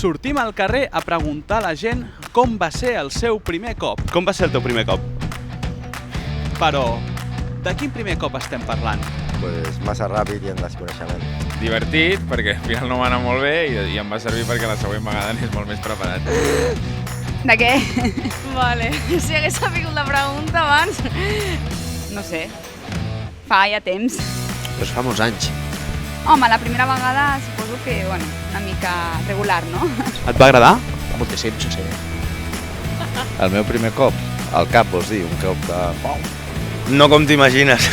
Sortim al carrer a preguntar a la gent com va ser el seu primer cop. Com va ser el teu primer cop? Però, de quin primer cop estem parlant? Pues massa ràpid i en desconeixement. Divertit, perquè al final no va anar molt bé i em va servir perquè la següent vegada anés molt més preparat. De què? Vale, si hagués sabut la pregunta abans... No sé, fa ja temps. Doncs fa molts anys. Home, la primera vegada suposo que, bueno, una mica regular, no? Et va agradar? Moltíssim, sí. El meu primer cop, al cap, vols dir, un cop de pau. No com t'imagines.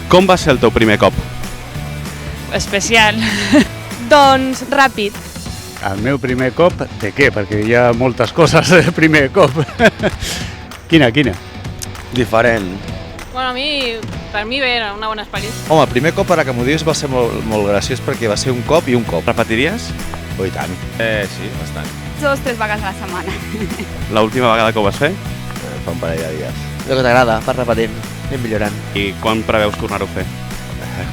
Com va ser el teu primer cop? Especial. Doncs ràpid. El meu primer cop, de què? Perquè hi ha moltes coses de primer cop. Quina? Diferent. Bueno, per mi bé, era una bona experiència. Home, el primer cop, ara que m'ho dius, va ser molt graciós perquè va ser un cop i un cop. Repetiries? Oh, i tant. Sí, bastant. 2 o 3 vegades a la setmana. L'última vegada que ho vas fer? Fa un parell de dies. El que t'agrada, vas repetint, anem millorant. I quan preveus tornar-ho a fer?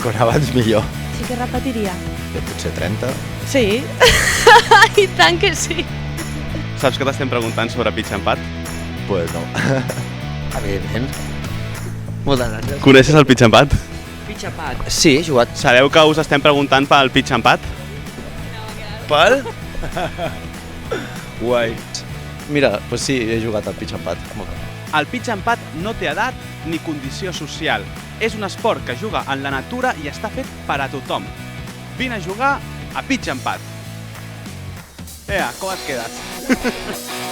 Com abans millor. Sí que repetiria. Potser 30. Sí. I tant que sí. Saps que t'estem preguntant sobre pitch empat? Pues no. Evidentment. Moltes gràcies. Coneixes el pitch empat? Pitxapat. Sí, he jugat. Sabeu que us estem preguntant pel pitch empat? Pel? Guai. Mira, doncs sí, he jugat al pitch empat. El pitch empat no té edat ni condició social. És un esport que juga en la natura i està fet per a tothom. Vine a jugar a pitch empat. Com et quedes?